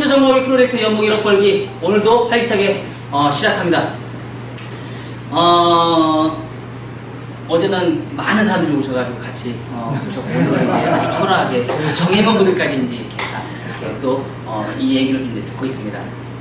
전공의 프로젝트 연봉 1억 벌기 오늘도 활기차게 시작합니다. 어제는 많은 사람들이 오셔가지고 같이 오셨고 오늘은 이제 아주 초라하게 정예문 분들까지 이제 이렇게 또 이 얘기를 이제 듣고 있습니다.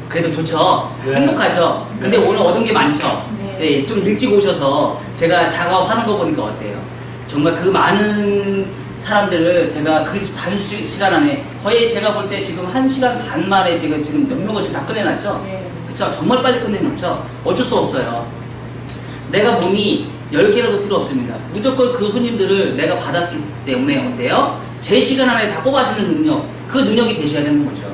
그래도 좋죠. 네. 행복하죠. 근데 오늘 얻은 게 많죠. 네, 좀 일찍 오셔서 제가 작업하는 거 보니까 어때요? 정말 그 많은 사람들을 제가 그 시간 안에 거의 제가 볼 때 지금 1시간 반 만에 지금 몇 명을 지금 다 끝내놨죠? 네. 그쵸? 정말 빨리 끝내놓죠? 어쩔 수 없어요. 내가 몸이 10개라도 필요 없습니다. 무조건 그 손님들을 내가 받았기 때문에 어때요? 제 시간 안에 다 뽑아주는 능력, 그 능력이 되셔야 되는 거죠.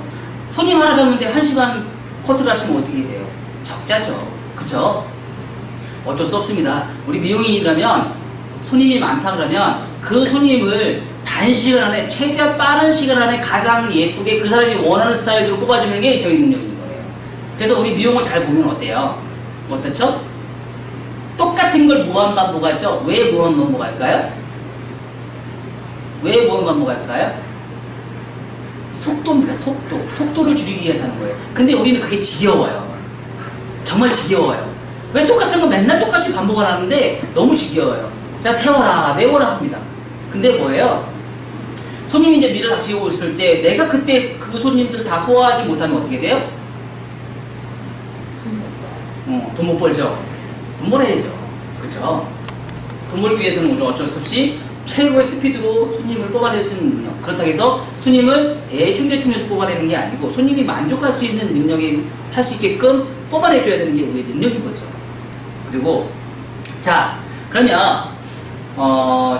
손님 하나 잡는데 1시간 커트를 하시면 어떻게 돼요? 적자죠. 그쵸? 어쩔 수 없습니다. 우리 미용인이라면 손님이 많다 그러면 그 손님을 단시간 안에 최대한 빠른 시간 안에 가장 예쁘게 그 사람이 원하는 스타일로 뽑아주는 게 저희 능력인 거예요. 그래서 우리 미용을 잘 보면 어때요? 어떻죠? 똑같은 걸 무한 반복하죠? 왜 무한 반복할까요? 왜 무한 반복할까요? 속도입니다. 속도를 줄이기 위해서 하는 거예요. 근데 우리는 그게 지겨워요. 정말 지겨워요. 왜 똑같은 거 맨날 똑같이 반복을 하는데 너무 지겨워요. 그냥 세워라 내워라 합니다. 근데 뭐예요? 손님이 이제 밀어 닥치고 있을 때 내가 그때 그 손님들을 다 소화하지 못하면 어떻게 돼요? 돈 못 벌죠. 돈 벌어야죠. 그쵸? 돈 벌기 위해서는 우리 어쩔 수 없이 최고의 스피드로 손님을 뽑아낼 수 있는 능력. 그렇다고 해서 손님을 대충해서 뽑아내는 게 아니고 손님이 만족할 수 있는 능력이 할 수 있게끔 뽑아내줘야 되는 게 우리의 능력인 거죠. 그리고 자 그러면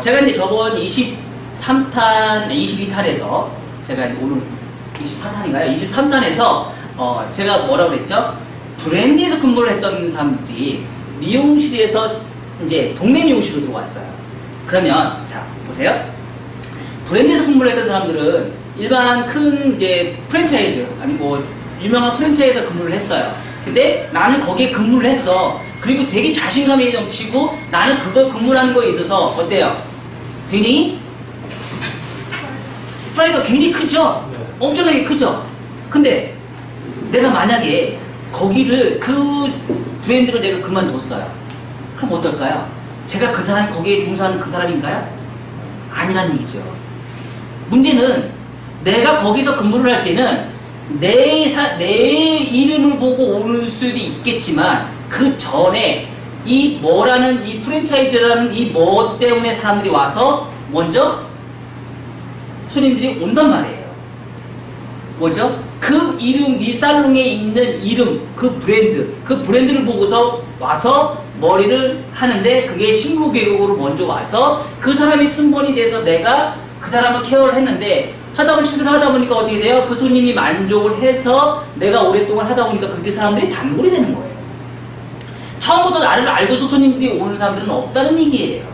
제가 이제 저번 22탄에서 제가 오늘 24탄인가요? 23탄에서 제가 뭐라고 그랬죠? 브랜드에서 근무를 했던 사람들이 미용실에서 이제 동네 미용실로 들어왔어요. 그러면 자 보세요. 브랜드에서 근무를 했던 사람들은 일반 큰 이제 프랜차이즈 아니 뭐 유명한 프랜차이즈에서 근무를 했어요. 근데 나는 거기에 근무를 했어. 그리고 되게 자신감이 넘치고 나는 그거 근무하는 거에 있어서 어때요? 굉장히 프라이드가 굉장히 크죠? 엄청나게 크죠? 근데 내가 만약에 거기를 그 브랜드를 내가 그만뒀어요. 그럼 어떨까요? 제가 그 사람 거기에 종사하는 그 사람인가요? 아니라는 얘기죠. 문제는 내가 거기서 근무를 할 때는 내 이름을 보고 올 수도 있겠지만 그 전에 이 뭐라는 이 프랜차이즈라는 이 뭐 때문에 사람들이 와서 먼저 손님들이 온단 말이에요. 뭐죠? 그 이름, 이 살롱에 있는 이름, 그 브랜드를 보고서 와서 머리를 하는데 그게 신부 교육으로 먼저 와서 그 사람이 순번이 돼서 내가 그 사람을 케어를 했는데 시술을 하다 보니까 어떻게 돼요? 그 손님이 만족을 해서 내가 오랫동안 하다 보니까 그렇게 사람들이 단골이 되는 거예요. 처음부터 나를 알고서 손님들이 오는 사람들은 없다는 얘기예요.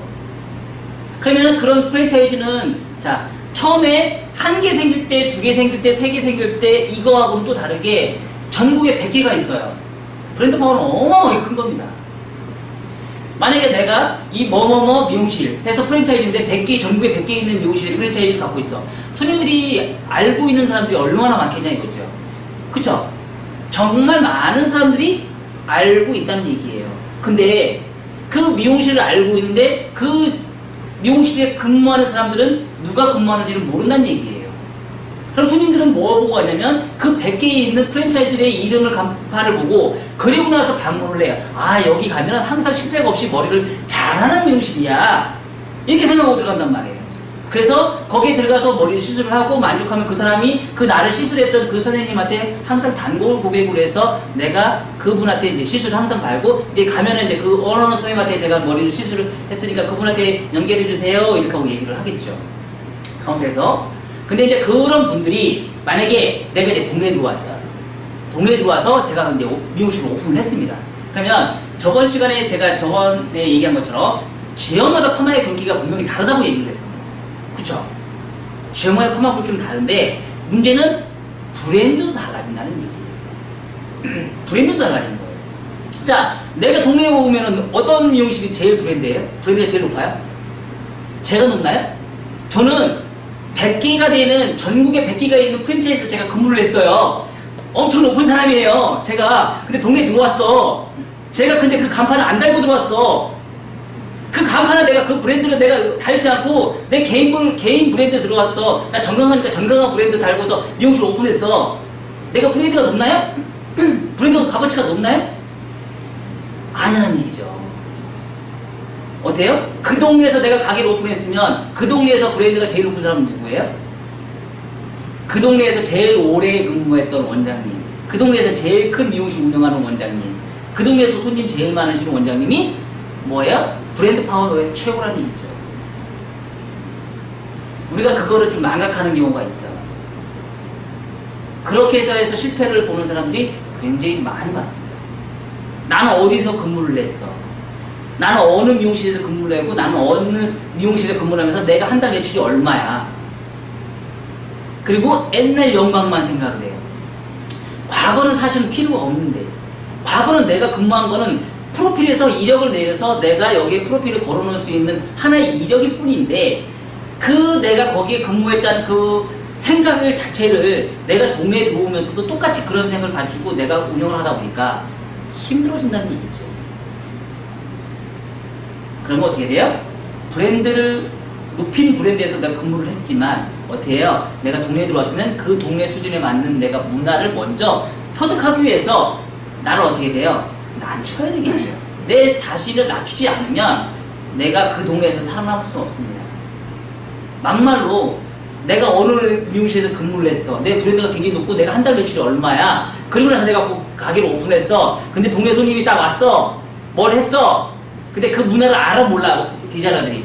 그러면 그런 프랜차이즈는 자 처음에 1개 생길 때, 2개 생길 때, 3개 생길 때 이거하고는 또 다르게 전국에 100개가 있어요. 브랜드 파워는 어마어마하게 큰 겁니다. 만약에 내가 이 뭐뭐뭐 미용실 해서 프랜차이즈인데 100개, 전국에 100개 있는 미용실의 프랜차이즈를 갖고 있어. 손님들이 알고 있는 사람들이 얼마나 많겠냐 이거죠. 그쵸? 정말 많은 사람들이 알고 있다는 얘기예요. 근데 그 미용실을 알고 있는데 그 미용실에 근무하는 사람들은 누가 근무하는지를 모른다는 얘기예요. 그럼 손님들은 뭐 보고 가냐면 그 100개에 있는 프랜차이즈의 이름을 간판을 보고 그리고 나서 방문을 해요. 아 여기 가면 항상 실패가 없이 머리를 잘하는 미용실이야 이렇게 생각하고 들어간단 말이에요. 그래서 거기에 들어가서 머리를 시술을 하고 만족하면 그 사람이 그 나를 시술했던 그 선생님한테 항상 단골 고객으로 해서 내가 그분한테 이제 시술을 항상 받고 이제 가면은 이제 그 어느 선생님한테 제가 머리를 시술을 했으니까 그분한테 연결해 주세요 이렇게 하고 얘기를 하겠죠. 카운터에서. 근데 이제 그런 분들이 만약에 내가 이제 동네에 들어왔어요. 동네에 들어와서 제가 이제 미용실을 오픈을 했습니다. 그러면 저번 시간에 제가 저번에 얘기한 것처럼 지역마다 파마의 굵기가 분명히 다르다고 얘기를 했습니다. 그쵸? 지역마다 파마 굵기는 다른데 문제는 브랜드도 달라진다는 얘기예요. 브랜드도 달라지는 거예요. 자, 내가 동네에 오면은 어떤 미용실이 제일 브랜드예요? 브랜드가 제일 높아요? 제가 높나요? 저는 100개가 되는 전국에 100개가 있는 프랜차이즈에서 제가 근무를 했어요. 엄청 높은 사람이에요. 제가 근데 동네에 들어왔어. 제가 근데 그 간판을 안 달고 들어왔어. 그 간판을 내가 그 브랜드를 내가 달지 않고 내 개인 브랜드 들어왔어. 나 정강하니까 정강한 브랜드 달고서 미용실 오픈했어. 내가 브랜드가 높나요? 브랜드가 값어치가 높나요? 아니라는 얘기죠. 어때요? 그 동네에서 내가 가게를 오픈했으면 그 동네에서 브랜드가 제일 높은 사람은 누구예요? 그 동네에서 제일 오래 근무했던 원장님, 그 동네에서 제일 큰 미용실 운영하는 원장님, 그 동네에서 손님 제일 많으신 원장님이 뭐예요? 브랜드 파워가 최고라는 얘기죠. 우리가 그거를 좀 망각하는 경우가 있어요. 그렇게 해서 실패를 보는 사람들이 굉장히 많이 봤습니다. 나는 어디서 근무를 했어? 나는 어느 미용실에서 근무를 하고 나는 어느 미용실에 근무를 하면서 내가 한 달 매출이 얼마야? 그리고 옛날 영광만 생각을 해요. 과거는 사실은 필요가 없는데, 과거는 내가 근무한 거는 프로필에서 이력을 내려서 내가 여기에 프로필을 걸어놓을 수 있는 하나의 이력일 뿐인데, 그 내가 거기에 근무했다는 그 생각을 자체를 내가 동네에 들어오면서도 똑같이 그런 생각을 가지고 내가 운영을 하다 보니까 힘들어진다는 얘기죠. 그러면 어떻게 돼요? 브랜드를 높인 브랜드에서 내가 근무를 했지만 어떻게 해요? 내가 동네에 들어왔으면 그 동네 수준에 맞는 내가 문화를 먼저 터득하기 위해서 나를 어떻게 돼요? 낮춰야 되겠죠. 내 자신을 낮추지 않으면 내가 그 동네에서 살아남을 수는 없습니다. 막말로 내가 어느 미용실에서 근무를 했어. 내 브랜드가 굉장히 높고 내가 한 달 매출이 얼마야. 그리고 나서 내가 가게를 오픈했어. 근데 동네 손님이 딱 왔어. 뭘 했어. 근데 그 문화를 알아 몰라. 디자이너들이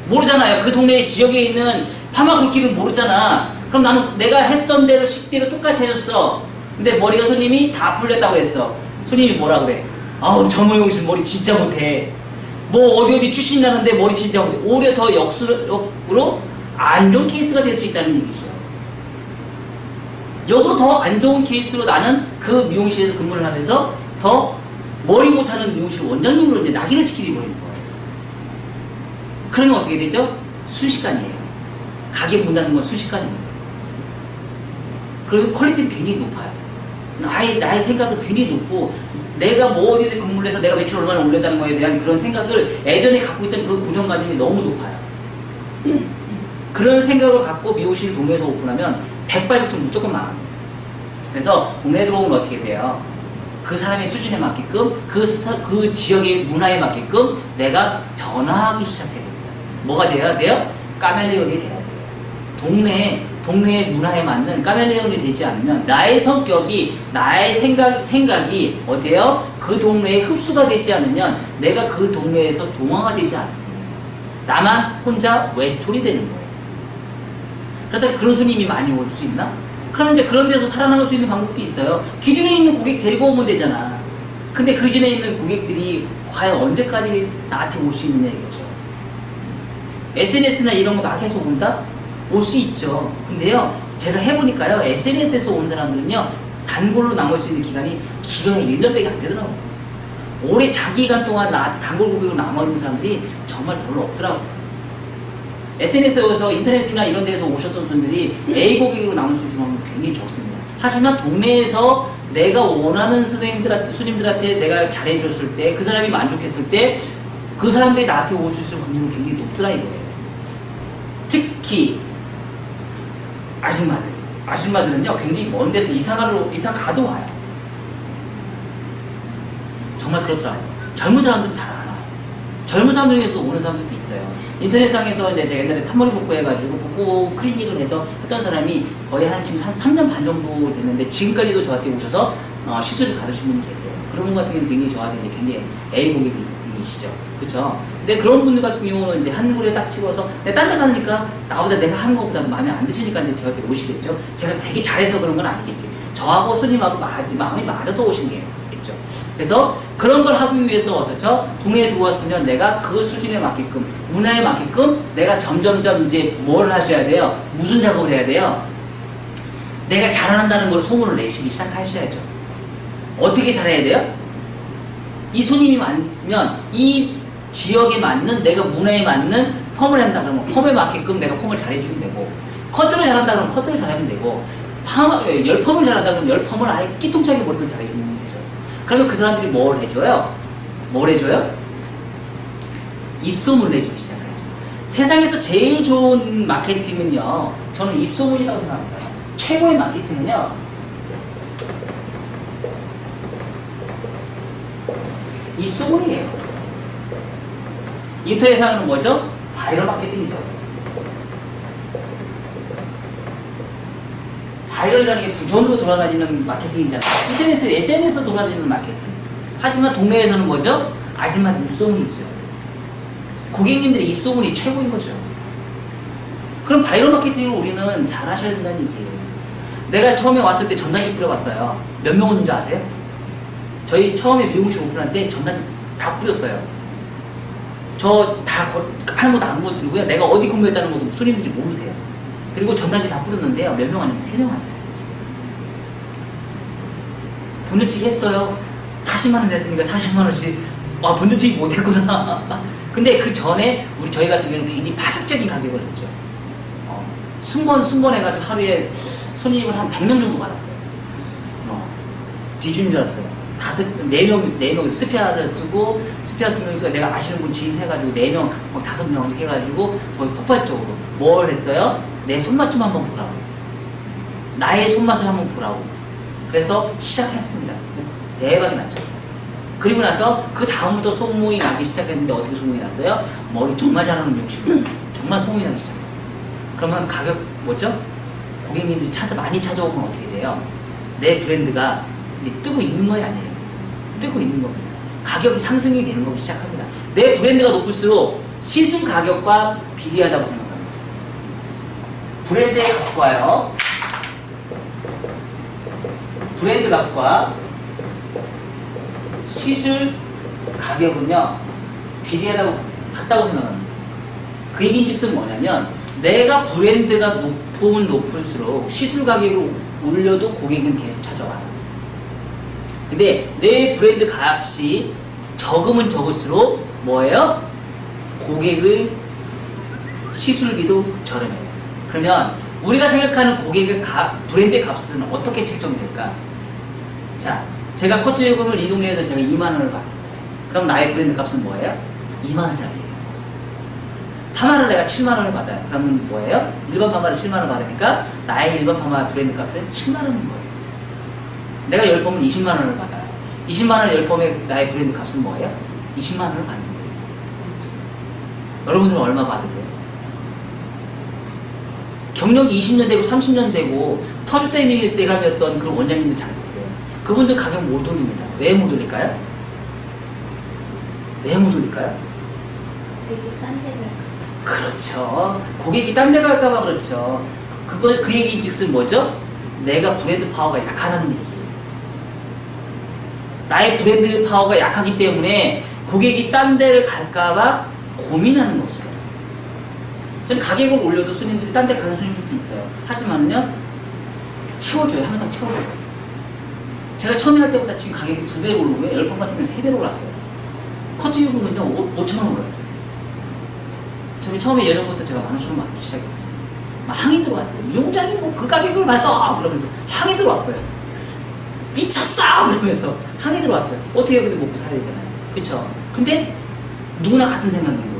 모르잖아요. 그 동네 지역에 있는 파마 굵기를 모르잖아. 그럼 나는 내가 했던 대로 식대로 똑같이 해줬어. 근데 머리가 손님이 다 풀렸다고 했어. 손님이 뭐라 그래? 아우 저 미용실 머리 진짜 못해. 뭐 어디 출신이라는데 머리 진짜 못해. 오히려 더 역으로 안 좋은 케이스가 될 수 있다는 얘기죠. 역으로 더 안 좋은 케이스로 나는 그 미용실에서 근무를 하면서 더 머리 못하는 미용실 원장님으로 이제 낙인을 시키게 버리는 거예요. 그러면 어떻게 되죠? 순식간이에요. 가게 문 닫는 건 순식간입니다. 그리고 퀄리티는 굉장히 높아요. 나의 생각은 굉장히 높고 내가 뭐 어디에 근무를 해서 내가 매출 얼마나 올렸다는 거에 대한 그런 생각을 예전에 갖고 있던 그 고정관념이 너무 높아요. 그런 생각을 갖고 미용실 동네에서 오픈하면 백발백중 무조건 망합니다. 그래서 동네에 들어오면 어떻게 돼요? 그 사람의 수준에 맞게끔 그 지역의 문화에 맞게끔 내가 변화하기 시작해야 됩니다. 뭐가 돼야 돼요? 카멜레온이 돼야 돼요. 동네의 문화에 맞는 카멜레온이 되지 않으면 나의 성격이 나의 생각이 어때요? 그 동네에 흡수가 되지 않으면 내가 그 동네에서 동화가 되지 않습니다. 나만 혼자 외톨이 되는 거예요. 그렇다고 그런 손님이 많이 올 수 있나? 그럼 이제 그런 데서 살아남을 수 있는 방법도 있어요. 기존에 있는 고객 데리고 오면 되잖아. 근데 그 기존에 있는 고객들이 과연 언제까지 나한테 올 수 있느냐 이거죠. SNS나 이런 거 막 해서 온다? 올 수 있죠. 근데요, 제가 해보니까요, SNS에서 온 사람들은요, 단골로 남을 수 있는 기간이 길어야 1년밖에 안 되더라고요. 오래 장기간 동안 나한테 단골 고객으로 남아있는 사람들이 정말 별로 없더라고요. SNS에서 인터넷이나 이런 데서 오셨던 분들이 A 고객으로 남을 수 있으면 굉장히 적습니다. 하지만 동네에서 내가 원하는 손님들한테 내가 잘해줬을 때, 그 사람이 만족했을 때, 그 사람들이 나한테 올 수 있을 확률은 굉장히 높더라 이거예요. 특히 아줌마들은요 굉장히 먼 데서 이사 가도 와요. 정말 그렇더라고요. 젊은 사람들은 잘 안 와요. 젊은 사람들 중에서 오는 사람들도 있어요. 인터넷상에서 이제 제가 옛날에 탑머리 복구 해가지고 복구 클리닉을 해서 했던 사람이 거의 지금 한 3년 반 정도 됐는데 지금까지도 저한테 오셔서 시술을 받으신 분이 계세요. 그런 분 같은 경우는 굉장히 저한테 굉장히 A 고객이시죠. 그쵸? 근데 그런 분들 같은 경우는 이제 한 군데 딱 찍어서 딴 데 가니까 나보다 내가 하는 것보다 마음에 안 드시니까 이제 저한테 오시겠죠? 제가 되게 잘해서 그런 건 아니겠지. 저하고 손님하고 마음이 맞아서 오신 게 있죠. 그래서 그런 걸 하기 위해서 어떻죠? 동네에 들어왔으면 내가 그 수준에 맞게끔, 문화에 맞게끔 내가 점점점 이제 뭘 하셔야 돼요? 무슨 작업을 해야 돼요? 내가 잘한다는 걸 소문을 내시기 시작하셔야죠. 어떻게 잘해야 돼요? 이 손님이 많으면 이 지역에 맞는 내가 문화에 맞는 펌을 한다 그러면 펌에 맞게끔 내가 펌을 잘해주면 되고, 커트를 잘한다 그러면 커트를 잘하면 되고, 열펌을 잘한다 그러면 열펌을 아예 끼통차게 머리를 잘해주는 거죠. 그러면 그 사람들이 뭘 해줘요? 뭘 해줘요? 입소문을 내주기 시작하죠. 세상에서 제일 좋은 마케팅은요, 저는 입소문이라고 생각합니다. 최고의 마케팅은요, 입소문이에요. 인터넷상에는 뭐죠? 바이럴 마케팅이죠. 바이럴이라는 게 부전으로 돌아다니는 마케팅이잖아요. 인터넷에 SNS에서 돌아다니는 마케팅. 하지만 동네에서는 뭐죠? 아줌마 입소문이죠. 고객님들의 입소문이 최고인 거죠. 그럼 바이럴 마케팅을 우리는 잘 하셔야 된다는 얘기예요. 내가 처음에 왔을 때 전단지 뿌려봤어요. 몇 명 오는지 아세요? 저희 처음에 미용실 오픈할 때 전단지 다 뿌렸어요. 저 다 하는 것도 안 보여드리고요. 내가 어디 근무했다는 것도 손님들이 모르세요. 그리고 전단지 다 뿌렸는데요. 몇 명 아니면 3명 왔어요. 본전치기 했어요. 40만원 냈으니까 40만원씩. 와, 본전치기 못했구나. 근데 그 전에 저희 같은 경우는 굉장히 파격적인 가격을 했죠. 순번해가지고 하루에 손님을 한 100명 정도 받았어요. 뒤주는 줄 알았어요. 4명 스페어를 쓰고, 스페어 2명이서 내가 아시는 분 지인 해가지고 4명, 막 5명 이렇게 해가지고 거의 폭발적으로 뭘 했어요? 내 손맛 좀 한번 보라고. 나의 손맛을 한번 보라고. 그래서 시작했습니다. 대박이 났죠. 그리고 나서 그 다음부터 소문이 나기 시작했는데 어떻게 소문이 났어요? 머리 정말 잘하는 미용실로 정말 소문이 나기 시작했어요. 그러면 가격 뭐죠? 고객님들이 많이 찾아오면 어떻게 돼요? 내 브랜드가 이제 뜨고 있는 거야 아니에요? 뜨고 있는 겁니다. 가격이 상승이 되는 거기 시작합니다. 내 브랜드가 높을수록 시술 가격과 비례하다고 생각합니다. 브랜드의 값과요. 브랜드 값과 시술 가격은요 같다고 생각합니다. 그 얘기인즉슨 뭐냐면 내가 브랜드가 높으면 높을수록 시술 가격을 올려도 고객은 계속 찾아와요. 근데 내 브랜드 값이 적으면 적을수록 뭐예요? 고객의 시술비도 저렴해요. 그러면 우리가 생각하는 고객의 브랜드의 값은 어떻게 책정이 될까? 자, 제가 커트요금을 이 동네에서 제가 2만원을 받습니다. 그럼 나의 브랜드 값은 뭐예요? 2만원짜리예요. 파마를 내가 7만원을 받아요. 그러면 뭐예요? 일반 파마를 7만원 받으니까 나의 일반 파마 브랜드 값은 7만원인 거예요. 내가 열펌은 20만원을 받아요. 20만원 열펌의 나의 브랜드 값은 뭐예요? 20만원을 받는 거예요. 여러분들은 얼마 받으세요? 경력이 20년 되고 30년 되고 터줏대감이었던 대감이었던 그 원장님들 잘 보세요. 그분들 가격 못 올립니다. 왜 못 올릴까요? 왜 못 올릴까요? 고객이 딴 데 갈까? 그렇죠. 고객이 딴 데 갈까봐 그렇죠. 그 얘기인즉슨 뭐죠? 내가 브랜드 파워가 약하다는 얘기예요. 나의 브랜드 파워가 약하기 때문에 고객이 딴 데를 갈까봐 고민하는 것이죠. 저는 가격을 올려도 손님들이 딴 데 가는 손님들도 있어요. 하지만은요, 채워줘요. 항상 채워줘요. 제가 처음에 할 때보다 지금 가격이 2배로 오르고요. 열펌 같은 경우는 3배로 올랐어요. 커트 요금은요, 5천원 올랐어요. 저는 처음에 예전부터 제가 10,000원 받기 시작했거든요. 막 항의 들어왔어요. 미용장이 뭐 그 가격을 받아! 그러면서 항의 들어왔어요. 미쳤어! 그러면서 항의 들어왔어요. 어떻게 해야 근데 먹고 살아야 되잖아요. 그쵸? 근데 누구나 같은 생각인 거예요.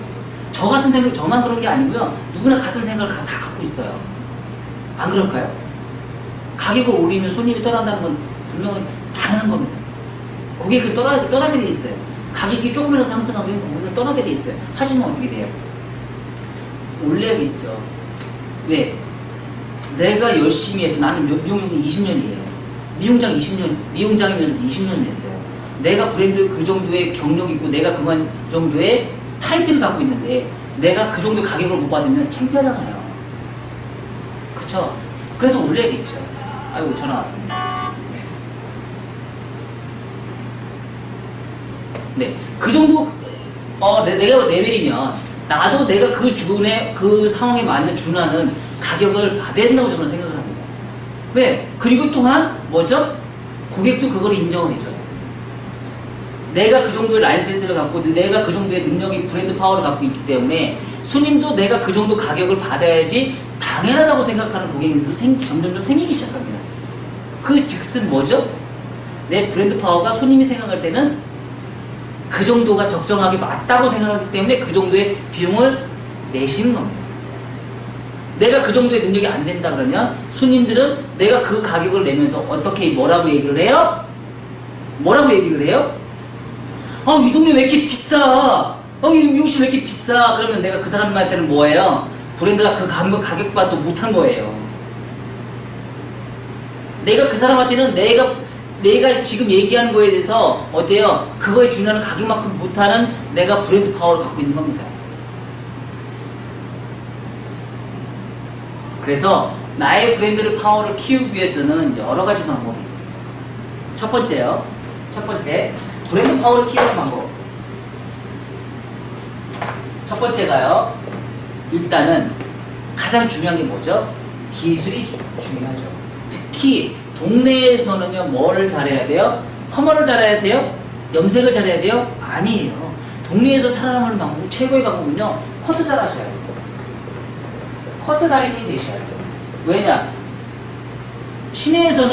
저 같은 생각, 저만 그런 게 아니고요. 누구나 같은 생각을 다 갖고 있어요. 안 그럴까요? 가격을 올리면 손님이 떠난다는 건 분명히 당연한 겁니다. 고객이 떠나게 돼 있어요. 가격이 조금이라도 상승하면 고객은 떠나게 돼 있어요. 하지만 어떻게 돼요? 올려야겠죠. 왜? 내가 열심히 해서 나는 미용형이 20년이에요. 미용장 20년, 미용장이면서 20년 했어요. 내가 브랜드 그 정도의 경력이 있고 내가 그만 정도의 타이틀을 갖고 있는데 내가 그 정도 가격을 못 받으면 창피하잖아요. 그쵸? 그래서 올려야겠죠. 아이고, 전화 왔습니다. 네, 그 정도 내가 레벨이면 나도 내가 그 상황에 맞는 준하는 가격을 받아야 된다고 저는 생각을 합니다. 왜? 그리고 또한 뭐죠? 고객도 그걸 인정을 해줘요. 내가 그 정도의 라이센스를 갖고 내가 그 정도의 능력이 브랜드 파워를 갖고 있기 때문에 손님도 내가 그 정도 가격을 받아야지 당연하다고 생각하는 고객님들도 점점 생기기 시작합니다. 그 즉슨 뭐죠? 내 브랜드 파워가 손님이 생각할 때는 그 정도가 적정하게 맞다고 생각하기 때문에 그 정도의 비용을 내시는 겁니다. 내가 그 정도의 능력이 안 된다 그러면 손님들은 내가 그 가격을 내면서 어떻게 뭐라고 얘기를 해요? 뭐라고 얘기를 해요? 이 동네 왜 이렇게 비싸? 이 미용실 왜 이렇게 비싸? 그러면 내가 그 사람한테는 뭐예요? 브랜드가 그 가격밖에 못한 거예요. 내가 그 사람한테는 내가 지금 얘기하는 거에 대해서 어때요? 그거에 준하는 가격만큼 못하는 내가 브랜드 파워를 갖고 있는 겁니다. 그래서 나의 브랜드를 파워를 키우기 위해서는 여러 가지 방법이 있습니다. 첫 번째요. 첫 번째, 브랜드 파워를 키우는 방법. 첫 번째가요. 일단은 가장 중요한 게 뭐죠? 기술이 중요하죠. 특히 동네에서는요, 뭐를 잘해야 돼요? 커머를 잘해야 돼요? 염색을 잘해야 돼요? 아니에요. 동네에서 살아남는 방법, 최고의 방법은요, 커트 잘 하셔야 돼요. 커트 달인이 되셔야 돼요. 왜냐? 시내에서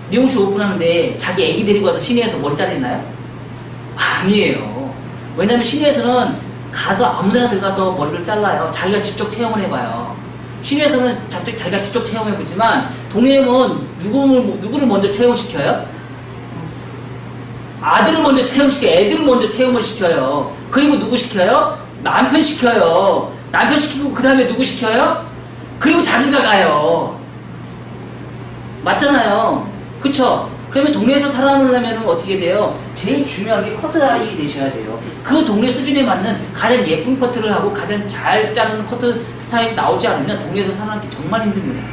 미용실 오픈하는데 자기 애기 데리고 와서 시내에서 머리 자르나요? 아니에요. 왜냐면 시내에서는 가서 아무데나 들어가서 머리를 잘라요. 자기가 직접 체험을 해봐요. 시내에서는 자기가 직접 체험해보지만 동네에는 누구를 먼저 체험시켜요? 아들을 먼저 체험시켜요. 애들을 먼저 체험을 시켜요. 그리고 누구 시켜요? 남편 시켜요. 남편 시키고 그 다음에 누구 시켜요? 그리고 자기가 가요. 맞잖아요. 그쵸? 그러면 동네에서 살아남으려면 어떻게 돼요? 제일 중요한 게 커트 달인이 되셔야 돼요. 그 동네 수준에 맞는 가장 예쁜 커트를 하고 가장 잘 자르는 커트 스타일이 나오지 않으면 동네에서 살아남기 정말 힘듭니다.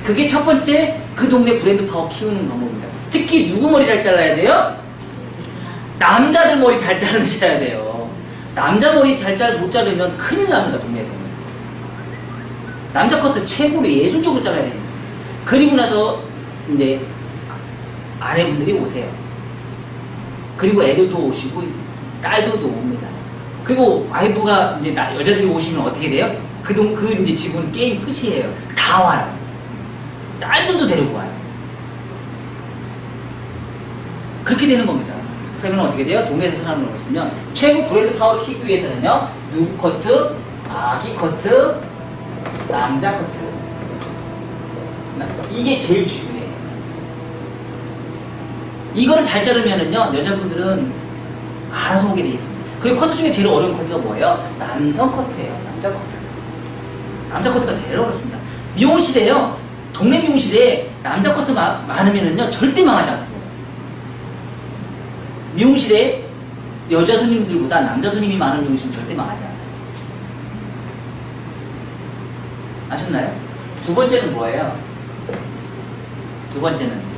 그게 첫 번째 그 동네 브랜드 파워 키우는 방법입니다. 특히 누구 머리 잘 잘라야 돼요? 남자들 머리 잘 자르셔야 돼요. 남자 머리 못 자르면 큰일 납니다, 동네에서는. 남자 커트 최고로 예술적으로 잘라야 됩니다. 그리고 나서 이제 아내분들이 오세요. 그리고 애들도 오시고 딸들도 옵니다. 그리고 와이프가 이제 여자들이 오시면 어떻게 돼요? 그 이제 집은 게임 끝이에요. 다 와요. 딸들도 데리고 와요. 그렇게 되는 겁니다. 그러면 어떻게 돼요? 동네에서 살아남는 것이면 최고 브랜드 파워를 키우기 위해서는요, 누구 커트, 아기 커트, 남자 커트. 이게 제일 중요해요. 이거를 잘 자르면은요, 여자분들은 알아서 오게 돼 있습니다. 그리고 커트 중에 제일 어려운 커트가 뭐예요? 남성 커트예요. 남자 커트. 남자 커트가 제일 어렵습니다. 미용실에요, 동네 미용실에 남자 커트 많으면은요, 절대 망하지 않습니다. 미용실에 여자 손님들보다 남자 손님이 많은 미용실은 절대 망하지 않아요. 아셨나요? 두 번째는 뭐예요? 두 번째는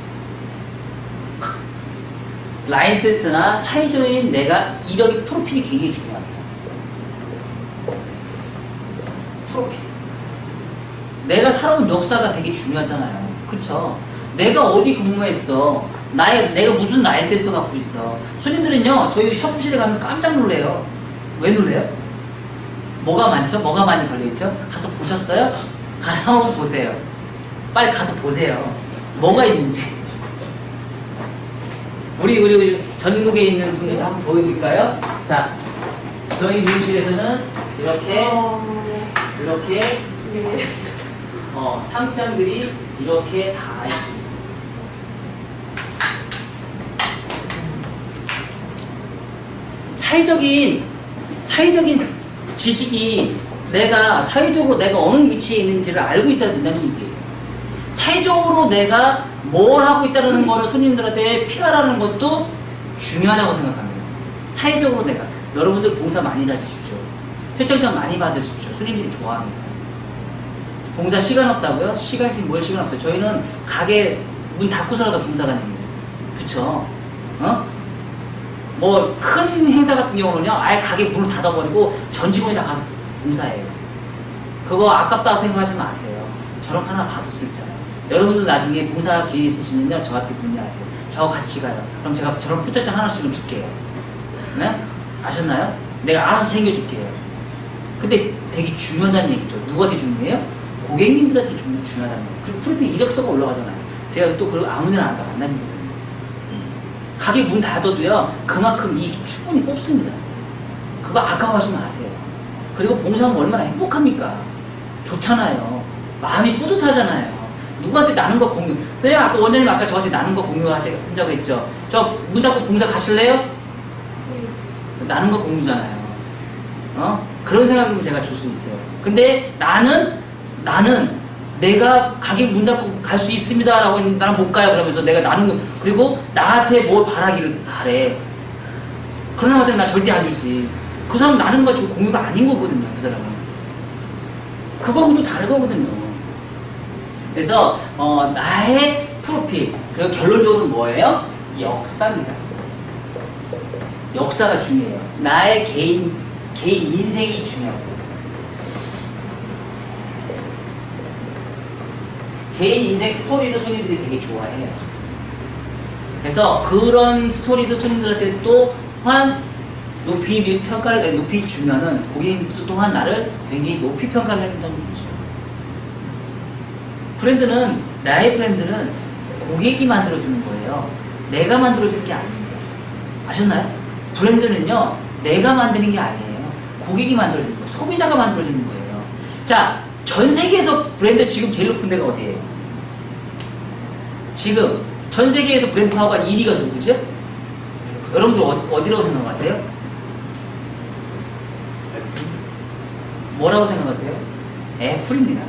라인 센스나 사회적인 내가 이력의 프로필이 굉장히 중요합니다. 프로필. 내가 살아온 역사가 되게 중요하잖아요. 그쵸? 내가 어디 근무했어? 내가 무슨 라인 센스 갖고 있어? 손님들은요, 저희 샤프실에 가면 깜짝 놀래요. 왜 놀래요? 뭐가 많죠? 뭐가 많이 걸려있죠? 가서 보셨어요? 가서 한번 보세요. 빨리 가서 보세요. 뭐가 있는지. 우리 전국에 있는 분들 한번 보여드릴까요? 자, 저희 미용실에서는 이렇게 상장들이 이렇게 다 있습니다. 사회적인 지식이 사회적으로 내가 어느 위치에 있는지를 알고 있어야 된다는 얘기예요. 사회적으로 내가 뭘 하고 있다는 거를 손님들한테 PR하는 것도 중요하다고 생각합니다. 사회적으로 여러분들 봉사 많이 다니십시오. 표창장 많이 받으십시오. 손님들이 좋아합니다. 봉사 시간 없다고요? 뭘 시간 없어요. 저희는 가게 문 닫고서라도 봉사 다닙니다. 그쵸? 뭐 큰 행사 같은 경우는요, 아예 가게 문을 닫아버리고 전 직원이 다 가서 봉사해요. 그거 아깝다고 생각하지 마세요. 저렇게 하나 받을 수 있잖아요. 여러분들 나중에 봉사 기회 있으시면요, 저한테 문의하세요. 저 같이 가요. 그럼 제가 저런 표창장 하나씩은 줄게요. 네? 아셨나요? 내가 알아서 챙겨줄게요. 근데 되게 중요하다는 얘기죠. 누가 되게 중요해요? 고객님들한테 정말 중요하다는 거예요. 그리고 프로필 이력서가 올라가잖아요. 제가 또 그리고 아무 데나 안 다니거든요. 가게 문 닫아도요, 그만큼 이 충분히 뽑습니다. 그거 아까워하지 마세요. 그리고 봉사하면 얼마나 행복합니까? 좋잖아요. 마음이 뿌듯하잖아요. 누구한테 나는 거 공유. 선생님, 아까 원장님 아까 저한테 나는 거 공유하자고 했죠. 저 문 닫고 봉사 가실래요? 나는 거 공유잖아요. 그런 생각이면 제가 줄 수 있어요. 근데 나는 내가 가게 문 닫고 갈 수 있습니다 라고 했는데 나는 못 가요. 그러면서 내가 나는 거, 그리고 나한테 뭘 바라기를 바래. 그런 사람한테 나 절대 안 주지. 그 사람 나는 거 공유가 아닌 거거든요. 그 사람은. 그거는 또 다르거든요. 그래서 나의 프로필, 그 결론적으로 뭐예요? 역사입니다. 역사가 중요해요. 나의 개인 인생이 중요하고. 개인 인생 스토리를 손님들이 되게 좋아해요. 그래서 그런 스토리를 손님들한테 또한 높이 주면은 고객님도 또한 나를 굉장히 높이 평가를 해준다는 얘기죠. 나의 브랜드는 고객이 만들어주는 거예요. 내가 만들어주는 게 아닙니다. 아셨나요? 브랜드는요, 내가 만드는 게 아니에요. 고객이 만들어주는 거예요. 소비자가 만들어주는 거예요. 자, 전 세계에서 브랜드 지금 제일 높은 데가 어디예요? 지금 전 세계에서 브랜드 파워가 1위가 누구죠? 여러분들 어디라고 생각하세요? 뭐라고 생각하세요? 애플입니다.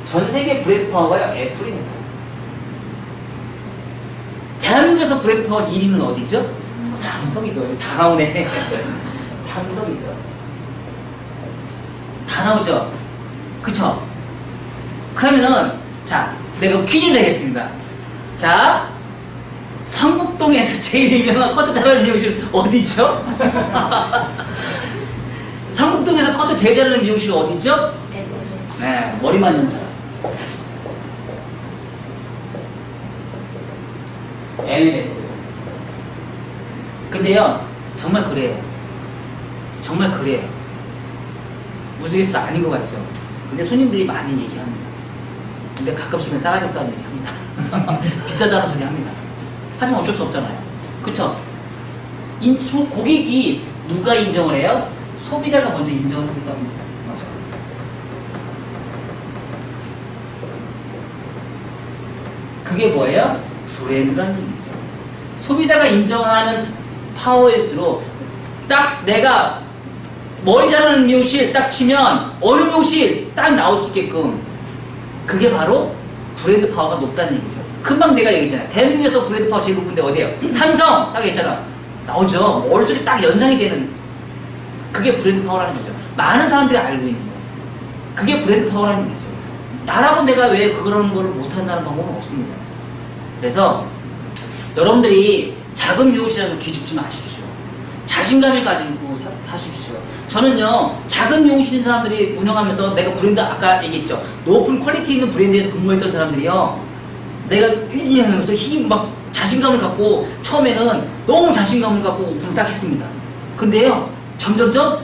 전 세계 브랜드 파워가 애플입니다. 대한민국에서 브랜드 파워 1위는 어디죠? 삼성이죠. 다 나오네. 삼성이죠. 다 나오죠. 그쵸? 그러면은, 자, 내가 퀴즈 내겠습니다. 자, 성북동에서 제일 유명한 커트 잘하는 미용실 어디죠? 성북동에서 커트 제일 잘하는 미용실 어디죠? 네, 머리 맞는 사람. MMS. 근데요, 정말 그래요. 정말 그래요. 우스갯소리 아닌 것 같죠? 근데 손님들이 많이 얘기합니다. 근데 가끔씩은 싸가지 없다는 얘기 합니다. 비싸다는 소리 합니다. 하지만 어쩔 수 없잖아요. 그쵸? 고객이 누가 인정을 해요? 소비자가 먼저 인정을 하겠다고 합니다. 맞아. 그게 뭐예요? 브랜드라는 얘기죠. 소비자가 인정하는 파워일수록 딱 내가 머리 자르는 미용실 딱 치면 어느 미용실 딱 나올 수 있게끔, 그게 바로 브랜드 파워가 높다는 얘기죠. 금방 내가 얘기했잖아요. 대한민국에서 브랜드 파워 제일 높은데 어디예요? 삼성! 딱 했잖아. 나오죠. 머릿속에 딱 연상이 되는, 그게 브랜드 파워라는 거죠. 많은 사람들이 알고 있는 거. 그게 브랜드 파워라는 얘기죠. 나라고 내가 왜 그런 걸 못한다는 방법은 없습니다. 그래서 여러분들이 작은 미용실에서 기죽지 마십시오. 자신감을 가지고 사십시오. 저는요, 작은 미용실인 사람들이 운영하면서 내가 브랜드, 아까 얘기했죠. 높은 퀄리티 있는 브랜드에서 근무했던 사람들이요, 내가 하면서 막 자신감을 갖고, 처음에는 너무 자신감을 갖고 오픈을 딱 했습니다. 근데요, 점점점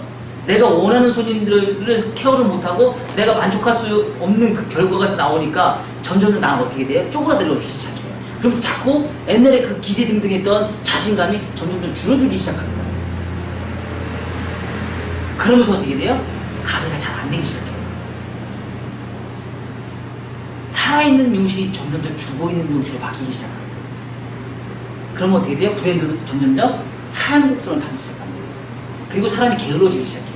내가 원하는 손님들을 케어를 못하고 내가 만족할 수 없는 그 결과가 나오니까 점점 나는 어떻게 돼요? 쪼그라들기 시작해요. 그러면서 자꾸 옛날에 그 기세등등했던 자신감이 점점 줄어들기 시작합니다. 그러면서 어떻게 돼요? 가게가 잘 안 되기 시작해요. 살아있는 미용실이 점점 죽어있는 미용실로 바뀌기 시작합니다. 그러면 어떻게 돼요? 브랜드도 점점 하얀 곡선을 타기 시작합니다. 그리고 사람이 게으러지기 시작해요.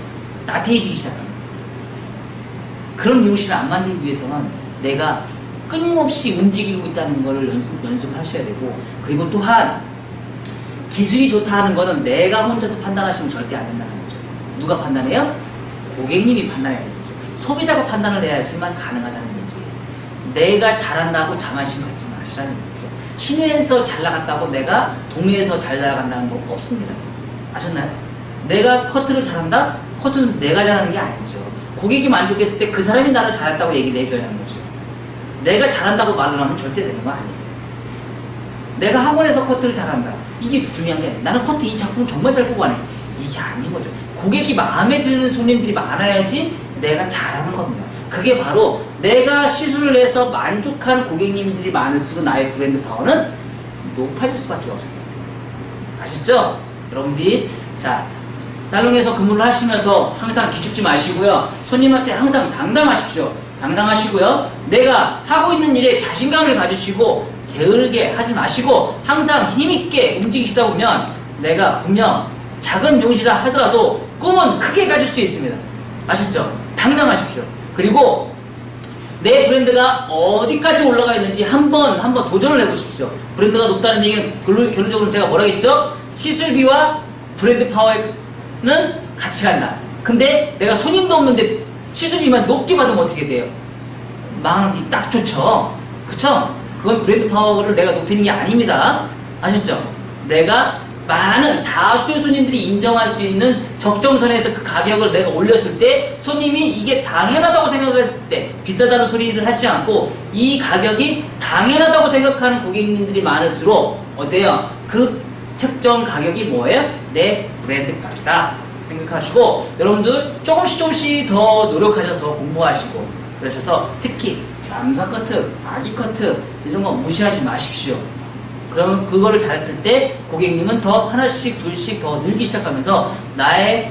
나태해지기 시작합니다. 그런 미용실을 안 만들기 위해서는 내가 끊임없이 움직이고 있다는 걸 연습을 하셔야 되고, 그리고 또한 기술이 좋다 하는 거는 내가 혼자서 판단하시면 절대 안 된다는 거죠. 누가 판단해요? 고객님이 판단해야 되는 거죠. 소비자가 판단을 해야지만 가능하다는 얘기예요. 내가 잘한다고 자만심 갖지 마시라는 얘기죠. 시내에서 잘 나갔다고 내가 동네에서 잘 나간다는 거 없습니다. 아셨나요? 내가 커트를 잘한다? 커트는 내가 잘하는 게 아니죠. 고객이 만족했을 때 그 사람이 나를 잘했다고 얘기를 해줘야 하는 거죠. 내가 잘한다고 말을 하면 절대 되는 거 아니에요. 내가 학원에서 커트를 잘한다. 이게 중요한 게 아니에요. 나는 커트 이 작품 정말 잘 뽑아내. 이게 아닌 거죠. 고객이 마음에 드는 손님들이 많아야지 내가 잘하는 겁니다. 그게 바로 내가 시술을 해서 만족하는 고객님들이 많을수록 나의 브랜드 파워는 높아질 수밖에 없습니다. 아셨죠? 여러분들이 자 살롱에서 근무를 하시면서 항상 기죽지 마시고요. 손님한테 항상 당당하십시오. 당당하시고요. 내가 하고 있는 일에 자신감을 가지시고 게으르게 하지 마시고 항상 힘있게 움직이시다 보면 내가 분명 작은 미용실이라 하더라도 꿈은 크게 가질 수 있습니다. 아셨죠? 당당하십시오. 그리고 내 브랜드가 어디까지 올라가 있는지 한번 도전을 해보십시오. 브랜드가 높다는 얘기는 결론적으로 제가 뭐라 했죠? 시술비와 브랜드 파워는 같이 간다. 근데 내가 손님도 없는데 시술비만 높게 받으면 어떻게 돼요? 망하기 딱 좋죠. 그쵸? 그건 브랜드 파워를 내가 높이는 게 아닙니다. 아셨죠? 내가 많은 다수의 손님들이 인정할 수 있는 적정선에서 그 가격을 내가 올렸을 때 손님이 이게 당연하다고 생각했을 때 비싸다는 소리를 하지 않고 이 가격이 당연하다고 생각하는 고객님들이 많을수록 어때요? 그 특정 가격이 뭐예요? 내 브랜드 값이다 생각하시고 여러분들 조금씩 더 노력하셔서 공부하시고 그러셔서 특히 남자 커트, 아기 커트 이런 거 무시하지 마십시오. 그러면 그거를 잘했을 때 고객님은 더 하나씩 둘씩 더 늘기 시작하면서 나의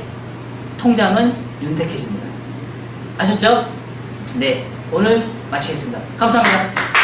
통장은 윤택해집니다. 아셨죠? 네, 오늘 마치겠습니다. 감사합니다.